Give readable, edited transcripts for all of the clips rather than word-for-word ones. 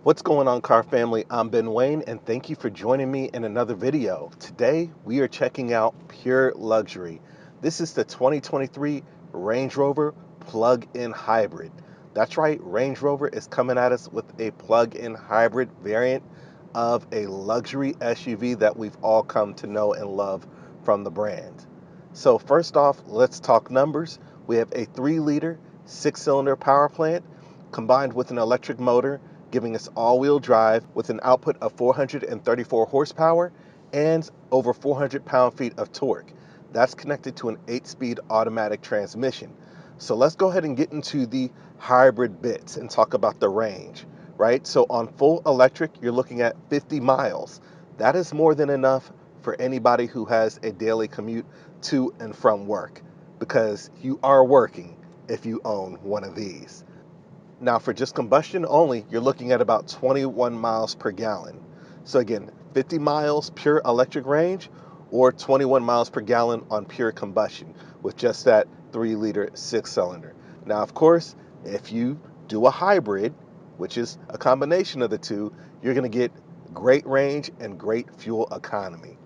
What's going on, car family? I'm Ben Wayne, and thank you for joining me in another video. Today, we are checking out Pure Luxury. This is the 2023 Range Rover plug-in hybrid. That's right, Range Rover is coming at us with a plug-in hybrid variant of a luxury SUV that we've all come to know and love from the brand. So first off, let's talk numbers. We have a 3-liter, 6-cylinder power plant combined with an electric motor, giving us all-wheel drive with an output of 434 horsepower and over 400 pound-feet of torque. That's connected to an 8-speed automatic transmission. So let's go ahead and get into the hybrid bits and talk about the range, right? So on full electric, you're looking at 50 miles. That is more than enough for anybody who has a daily commute to and from work, because you are working if you own one of these. Now, for just combustion only, you're looking at about 21 miles per gallon. So again, 50 miles pure electric range or 21 miles per gallon on pure combustion with just that 3-liter 6-cylinder. Now, of course, if you do a hybrid, which is a combination of the two, you're going to get great range and great fuel economy.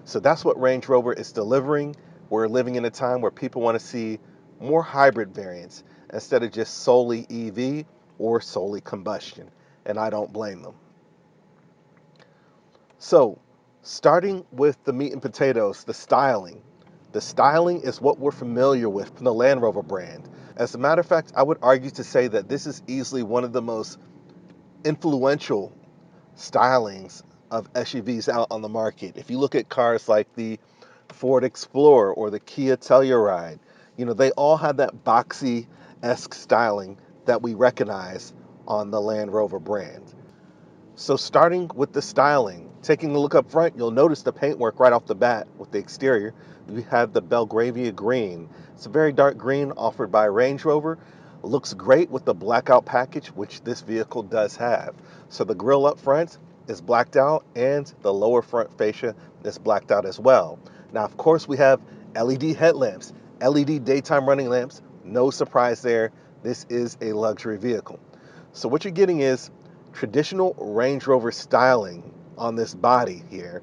So that's what Range Rover is delivering. We're living in a time where people want to see more hybrid variants instead of just solely EV or solely combustion, and I don't blame them. So, starting with the meat and potatoes, the styling. The styling is what we're familiar with from the Land Rover brand. As a matter of fact, I would argue to say that this is easily one of the most influential stylings of SUVs out on the market. If you look at cars like the Ford Explorer or the Kia Telluride, they all have that boxy-esque styling that we recognize on the Land Rover brand. So starting with the styling, taking a look up front, you'll notice the paintwork right off the bat with the exterior. We have the Belgravia green. It's a very dark green offered by Range Rover. Looks great with the blackout package, which this vehicle does have. So the grille up front is blacked out and the lower front fascia is blacked out as well. Now, of course, we have LED headlamps, LED daytime running lamps. No surprise there. This is a luxury vehicle. So what you're getting is traditional Range Rover styling on this body here,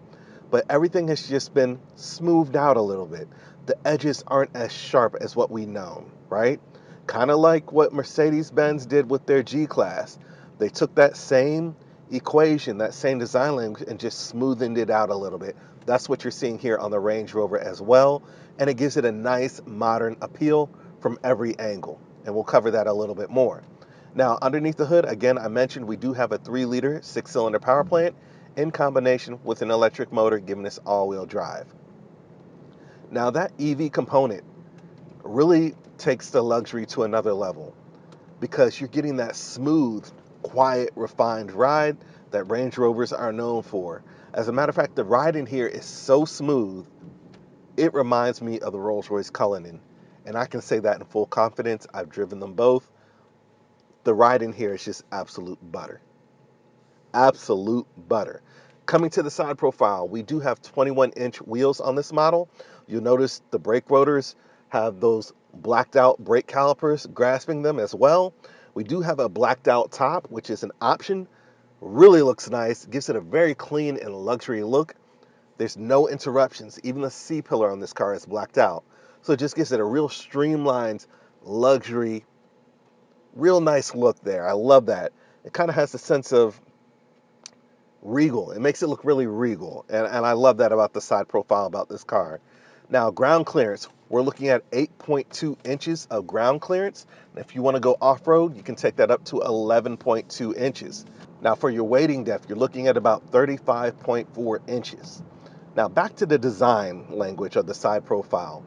but everything has just been smoothed out a little bit. The edges aren't as sharp as what we know, right? Kind of like what Mercedes-Benz did with their G-Class. They took that same equation, that same design language, and just smoothened it out a little bit. That's what you're seeing here on the Range Rover as well, and it gives it a nice modern appeal from every angle, and we'll cover that a little bit more. Now, underneath the hood, again, I mentioned we do have a 3-liter 6-cylinder power plant in combination with an electric motor giving us all-wheel drive. Now, that EV component really takes the luxury to another level because you're getting that smooth, quiet, refined ride that Range Rovers are known for. As a matter of fact, the ride in here is so smooth, it reminds me of the Rolls-Royce Cullinan. And I can say that in full confidence. I've driven them both. The ride in here is just absolute butter. Absolute butter. Coming to the side profile, we do have 21-inch wheels on this model. You'll notice the brake rotors have those blacked out brake calipers grasping them as well. We do have a blacked out top, which is an option. Really looks nice, gives it a very clean and luxury look. There's no interruptions. Even the C-pillar on this car is blacked out. So it just gives it a real streamlined luxury, real nice look there. I love that. It kind of has a sense of regal. It makes it look really regal. And I love that about the side profile about this car. Now, ground clearance. We're looking at 8.2 inches of ground clearance. If you want to go off-road, you can take that up to 11.2 inches. Now, for your wading depth, you're looking at about 35.4 inches. Now, back to the design language of the side profile.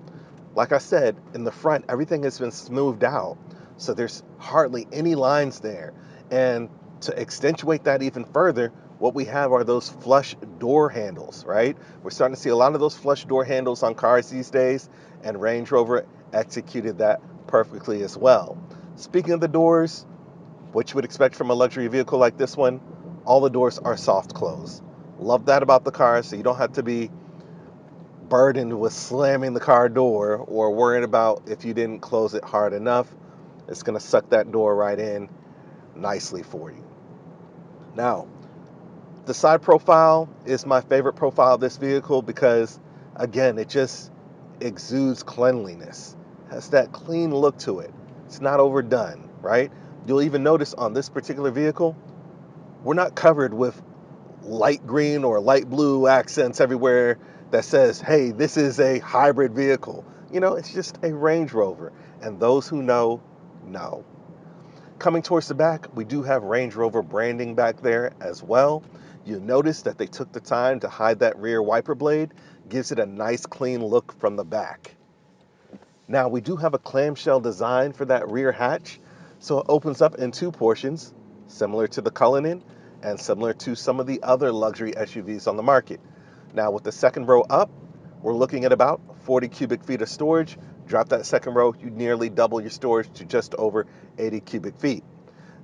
Like I said, in the front, everything has been smoothed out. So there's hardly any lines there. And to accentuate that even further, what we have are those flush door handles, right? We're starting to see a lot of those flush door handles on cars these days, and Range Rover executed that perfectly as well. Speaking of the doors, what you would expect from a luxury vehicle like this one, all the doors are soft close. Love that about the car, so you don't have to be burdened with slamming the car door or worrying about if you didn't close it hard enough. It's going to suck that door right in nicely for you. Now, the side profile is my favorite profile of this vehicle because, again, it just exudes cleanliness. Has that clean look to it. It's not overdone, right? You'll even notice on this particular vehicle, we're not covered with light green or light blue accents everywhere that says, hey, this is a hybrid vehicle. It's just a Range Rover. And those who know. Coming towards the back, we do have Range Rover branding back there as well. You'll notice that they took the time to hide that rear wiper blade, gives it a nice clean look from the back. Now we do have a clamshell design for that rear hatch, so it opens up in two portions, similar to the Cullinan and similar to some of the other luxury SUVs on the market. Now with the second row up, we're looking at about 40 cubic feet of storage. Drop that second row, you nearly double your storage to just over 80 cubic feet.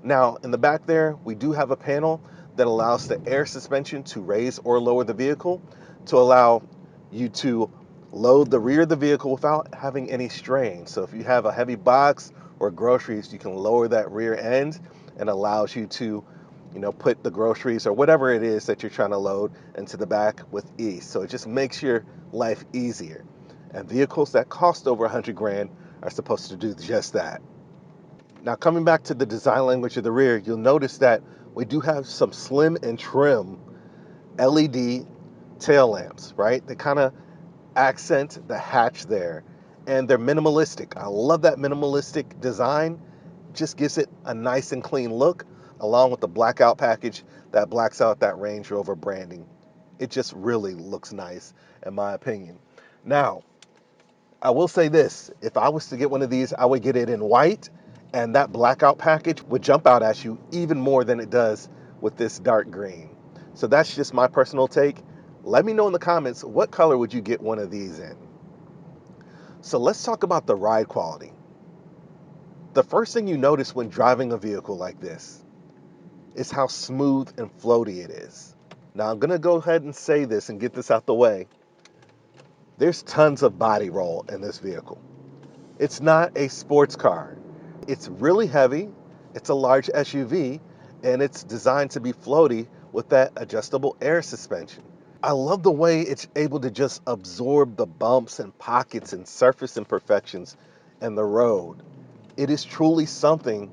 Now, in the back there, we do have a panel that allows the air suspension to raise or lower the vehicle to allow you to load the rear of the vehicle without having any strain. So if you have a heavy box or groceries, you can lower that rear end and allows you to, put the groceries or whatever it is that you're trying to load into the back with ease. So it just makes your life easier. And vehicles that cost over 100 grand are supposed to do just that. Now, coming back to the design language of the rear, you'll notice that we do have some slim and trim LED tail lamps, right? They kind of accent the hatch there, and they're minimalistic. I love that minimalistic design. Just gives it a nice and clean look, along with the blackout package that blacks out that Range Rover branding. It just really looks nice, in my opinion. Now, I will say this, if I was to get one of these, I would get it in white, and that blackout package would jump out at you even more than it does with this dark green. So that's just my personal take. Let me know in the comments, what color would you get one of these in? So let's talk about the ride quality. The first thing you notice when driving a vehicle like this is how smooth and floaty it is. Now I'm gonna go ahead and say this and get this out the way. There's tons of body roll in this vehicle. It's not a sports car. It's really heavy, it's a large SUV, and it's designed to be floaty with that adjustable air suspension. I love the way it's able to just absorb the bumps and pockets and surface imperfections and the road. It is truly something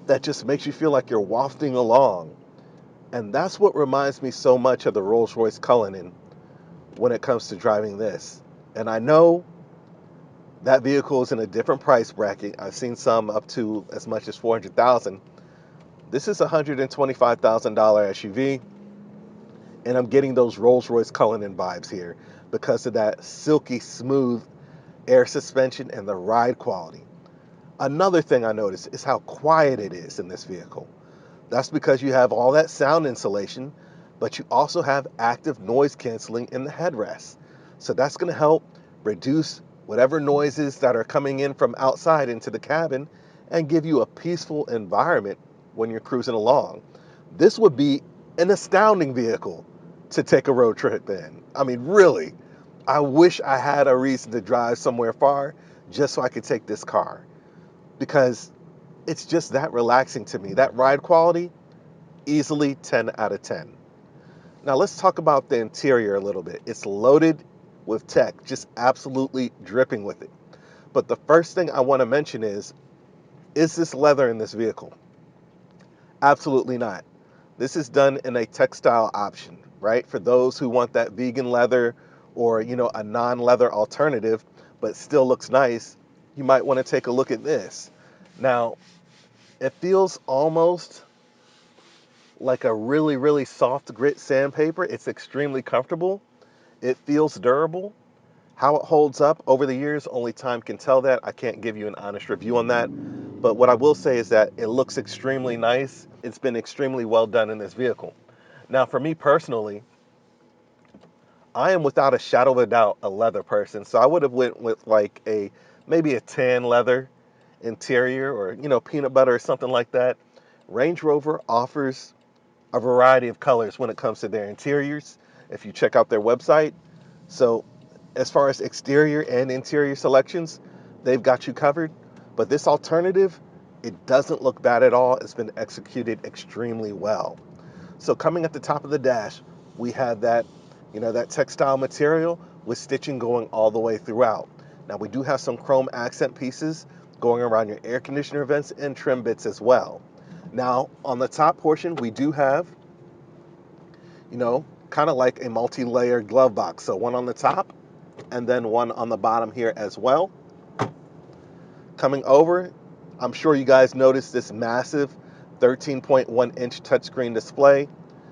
that just makes you feel like you're wafting along. And that's what reminds me so much of the Rolls-Royce Cullinan when it comes to driving this. And I know that vehicle is in a different price bracket. I've seen some up to as much as 400,000. This is a $125,000 SUV, and I'm getting those Rolls-Royce Cullinan vibes here because of that silky smooth air suspension and the ride quality. Another thing I noticed is how quiet it is in this vehicle. That's because you have all that sound insulation, but you also have active noise canceling in the headrest. So that's going to help reduce whatever noises that are coming in from outside into the cabin and give you a peaceful environment when you're cruising along. This would be an astounding vehicle to take a road trip in. I mean, really, I wish I had a reason to drive somewhere far just so I could take this car, because it's just that relaxing to me. That ride quality, easily 10 out of 10. Now let's talk about the interior a little bit. It's loaded with tech, just absolutely dripping with it. But the first thing I want to mention is this leather in this vehicle? Absolutely not. This is done in a textile option, right? For those who want that vegan leather or, a non-leather alternative, but still looks nice, you might want to take a look at this. Now, it feels almost like a really, really soft grit sandpaper. It's extremely comfortable. It feels durable. How it holds up over the years, only time can tell that. I can't give you an honest review on that. But what I will say is that it looks extremely nice. It's been extremely well done in this vehicle. Now, for me personally, I am without a shadow of a doubt a leather person. So I would have went with like maybe a tan leather interior or, peanut butter or something like that. Range Rover offers a variety of colors when it comes to their interiors if you check out their website. So as far as exterior and interior selections, they've got you covered. But this alternative It doesn't look bad at all. It's been executed extremely well. So coming at the top of the dash, we have that, that textile material with stitching going all the way throughout. Now we do have some chrome accent pieces going around your air conditioner vents and trim bits as well. Now on the top portion, we do have, kind of like a multi-layered glove box. So one on the top and then one on the bottom here as well. Coming over, I'm sure you guys noticed this massive 13.1 inch touchscreen display.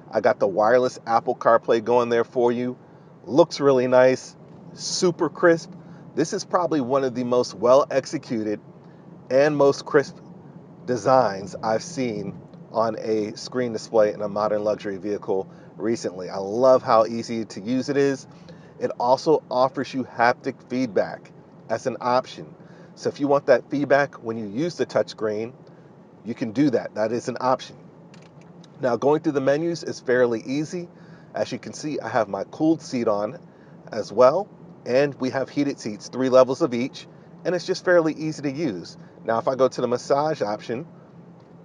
I got the wireless Apple CarPlay going there for you. Looks really nice, super crisp. This is probably one of the most well executed and most crisp designs I've seen on a screen display in a modern luxury vehicle recently. I love how easy to use it is. It also offers you haptic feedback as an option. So if you want that feedback when you use the touchscreen, you can do that. That is an option. Now going through the menus is fairly easy. As you can see, I have my cooled seat on as well, and we have heated seats, 3 levels of each, and it's just fairly easy to use. Now if I go to the massage option,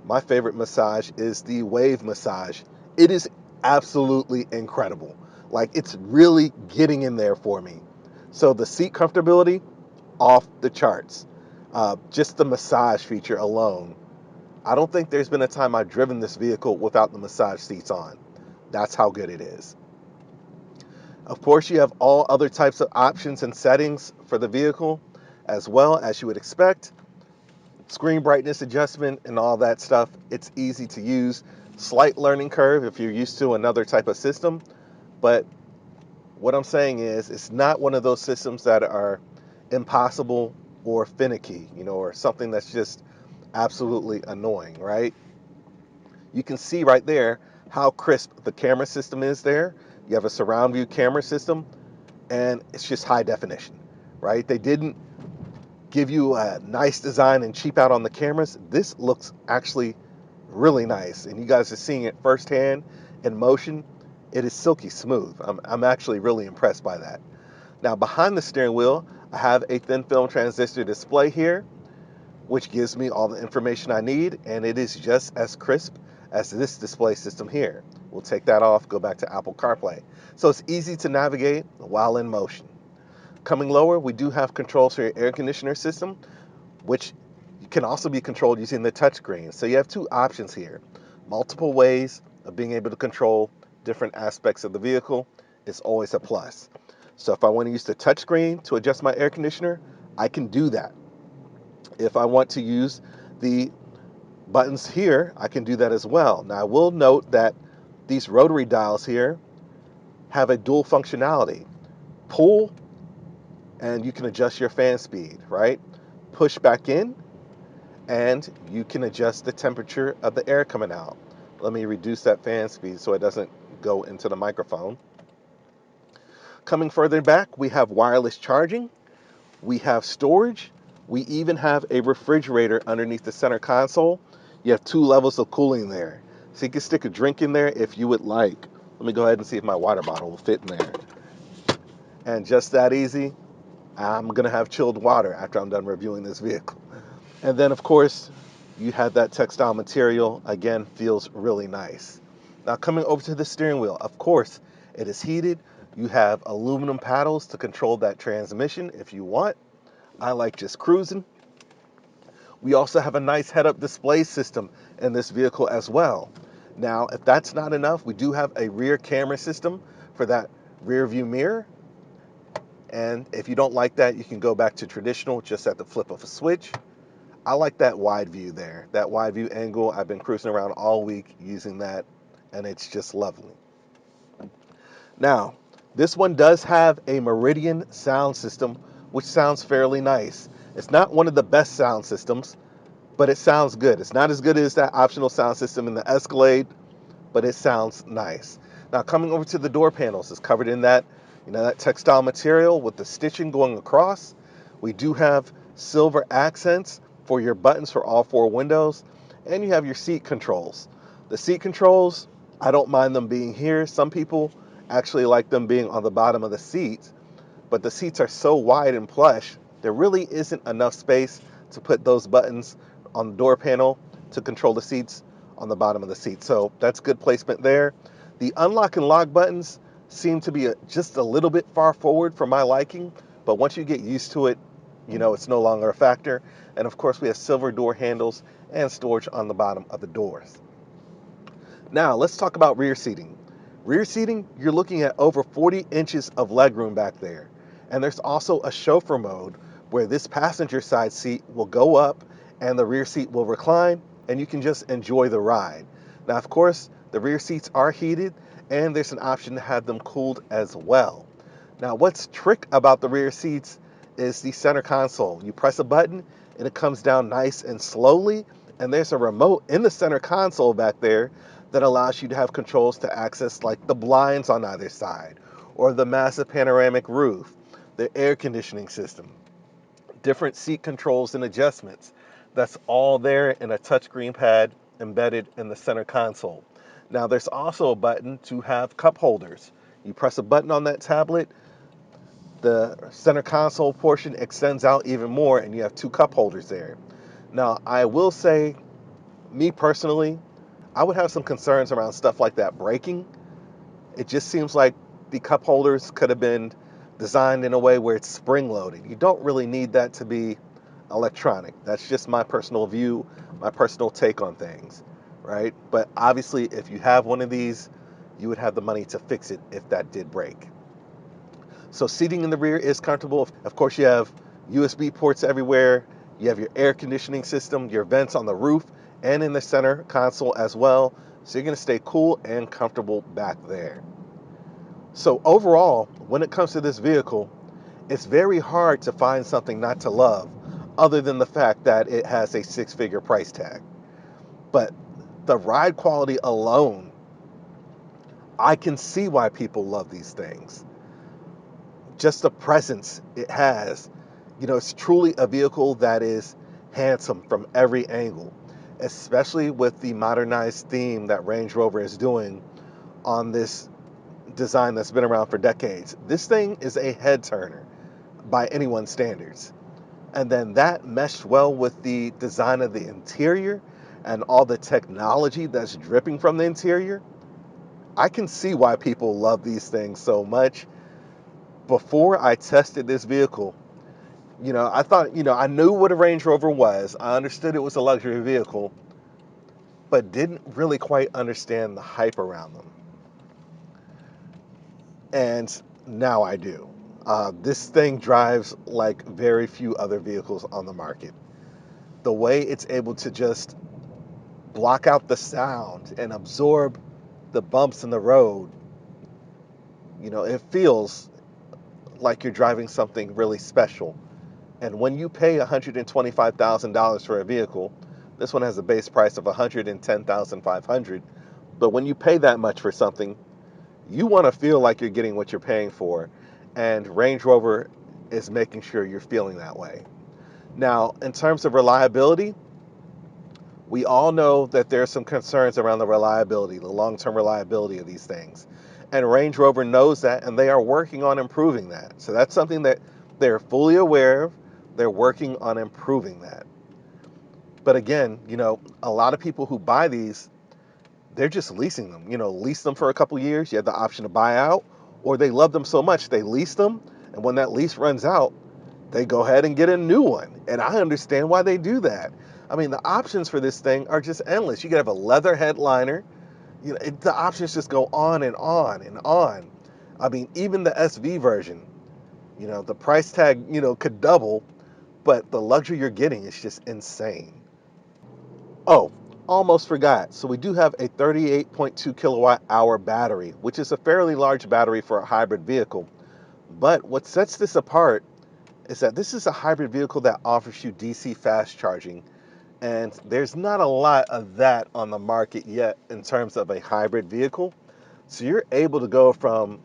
my favorite massage is the wave massage. It is absolutely incredible. Like, it's really getting in there for me. So the seat comfortability, off the charts. Just the massage feature alone, I don't think there's been a time I've driven this vehicle without the massage seats on. That's how good it is. Of course, you have all other types of options and settings for the vehicle, as well as you would expect. Screen brightness adjustment and all that stuff. It's easy to use. Slight learning curve if you're used to another type of system. But what I'm saying is, it's not one of those systems that are impossible or finicky, or something that's just absolutely annoying, right? You can see right there how crisp the camera system is there. You have a surround view camera system, and it's just high definition, right? They didn't give you a nice design and cheap out on the cameras. This looks actually really nice, and you guys are seeing it firsthand in motion. It is silky smooth. I'm actually really impressed by that. Now behind the steering wheel, I have a thin film transistor display here, which gives me all the information I need, and it is just as crisp as this display system here. We'll take that off, go back to Apple CarPlay. So it's easy to navigate while in motion. Coming lower, we do have controls for your air conditioner system, which can also be controlled using the touchscreen. So you have two options here. Multiple ways of being able to control different aspects of the vehicle is always a plus. So if I want to use the touchscreen to adjust my air conditioner, I can do that. If I want to use the buttons here, I can do that as well. Now I will note that these rotary dials here have a dual functionality. Pull, and you can adjust your fan speed, right? Push back in, and you can adjust the temperature of the air coming out. Let me reduce that fan speed so it doesn't go into the microphone. Coming further back, we have wireless charging, we have storage, we even have a refrigerator underneath the center console. You have 2 levels of cooling there. So you can stick a drink in there if you would like. Let me go ahead and see if my water bottle will fit in there. And just that easy, I'm gonna have chilled water after I'm done reviewing this vehicle. And then of course, you have that textile material, again, feels really nice. Now coming over to the steering wheel, of course, it is heated. You have aluminum paddles to control that transmission if you want. I like just cruising. We also have a nice head-up display system in this vehicle as well. Now, if that's not enough, we do have a rear camera system for that rear view mirror. And if you don't like that, you can go back to traditional just at the flip of a switch. I like that wide view there, that wide view angle. I've been cruising around all week using that, and it's just lovely. Now, this one does have a Meridian sound system, which sounds fairly nice. It's not one of the best sound systems, but it sounds good. It's not as good as that optional sound system in the Escalade, but it sounds nice. Now, coming over to the door panels, it's covered in that, that textile material with the stitching going across. We do have silver accents for your buttons for all 4 windows, and you have your seat controls. The seat controls, I don't mind them being here. Some people actually like them being on the bottom of the seat, but the seats are so wide and plush, there really isn't enough space to put those buttons on the door panel to control the seats on the bottom of the seat. So that's good placement there. The unlock and lock buttons seem to be just a little bit far forward for my liking, but once you get used to it, it's no longer a factor. And of course, we have silver door handles and storage on the bottom of the doors. Now, let's talk about rear seating. Rear seating, you're looking at over 40 inches of legroom back there. And there's also a chauffeur mode where this passenger side seat will go up and the rear seat will recline and you can just enjoy the ride. Now, of course, the rear seats are heated and there's an option to have them cooled as well. Now, what's trick about the rear seats is the center console. You press a button and it comes down nice and slowly, and there's a remote in the center console back there that allows you to have controls to access like the blinds on either side, or the massive panoramic roof, the air conditioning system, different seat controls and adjustments. That's all there in a touchscreen pad embedded in the center console. Now, there's also a button to have cup holders. You press a button on that tablet, the center console portion extends out even more, and you have two cup holders there. Now, I will say, me personally, I would have some concerns around stuff like that breaking. It just seems like the cup holders could have been designed in a way where it's spring loaded. You don't really need that to be electronic. That's just my personal view, my personal take on things, right? But obviously, if you have one of these, you would have the money to fix it if that did break. So seating in the rear is comfortable. Of course, you have USB ports everywhere. You have your air conditioning system, your vents on the roof, and in the center console as well. So you're going to stay cool and comfortable back there. So overall, when it comes to this vehicle, it's very hard to find something not to love other than the fact that it has a six-figure price tag. But the ride quality alone, I can see why people love these things. Just the presence it has. It's truly a vehicle that is handsome from every angle, especially with the modernized theme that Range Rover is doing on this design that's been around for decades. This thing is a head turner by anyone's standards. And then that meshed well with the design of the interior and all the technology that's dripping from the interior. I can see why people love these things so much. Before I tested this vehicle, I thought, I knew what a Range Rover was. I understood it was a luxury vehicle, but didn't really quite understand the hype around them. And now I do. This thing drives like very few other vehicles on the market. The way it's able to just block out the sound and absorb the bumps in the road, it feels like you're driving something really special. And when you pay $125,000 for a vehicle, this one has a base price of $110,500. But when you pay that much for something, you want to feel like you're getting what you're paying for. And Range Rover is making sure you're feeling that way. Now, in terms of reliability, we all know that there's some concerns around the reliability, the long-term reliability of these things. And Range Rover knows that, and they are working on improving that. So that's something that they're fully aware of. They're working on improving that. But again, a lot of people who buy these, they're just leasing them. Lease them for a couple years. You have the option to buy out, or they love them so much they lease them, and when that lease runs out, they go ahead and get a new one. And I understand why they do that. I mean, the options for this thing are just endless. You can have a leather headliner. The options just go on and on and on. I mean, even the SV version, the price tag, could double, but the luxury you're getting is just insane. Oh, almost forgot. So we do have a 38.2 kilowatt hour battery, which is a fairly large battery for a hybrid vehicle. But what sets this apart is that this is a hybrid vehicle that offers you DC fast charging. And there's not a lot of that on the market yet in terms of a hybrid vehicle. So you're able to go from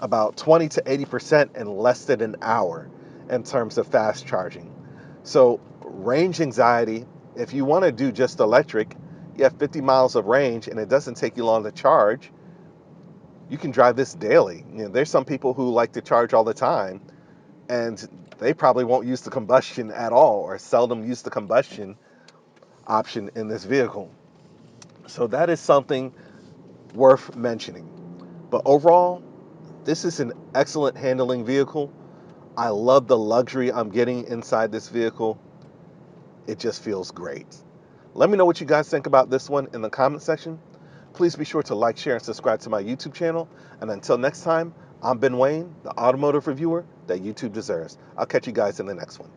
about 20 to 80% in less than an hour in terms of fast charging. So range anxiety, if you want to do just electric, you have 50 miles of range and it doesn't take you long to charge. You can drive this daily. There's some people who like to charge all the time and they probably won't use the combustion at all or seldom use the combustion. option in this vehicle. So that is something worth mentioning. But overall, this is an excellent handling vehicle. I love the luxury I'm getting inside this vehicle. It just feels great. Let me know what you guys think about this one in the comment section. Please be sure to like, share, and subscribe to my YouTube channel. And until next time, I'm Ben Wayne, the automotive reviewer that YouTube deserves. I'll catch you guys in the next one.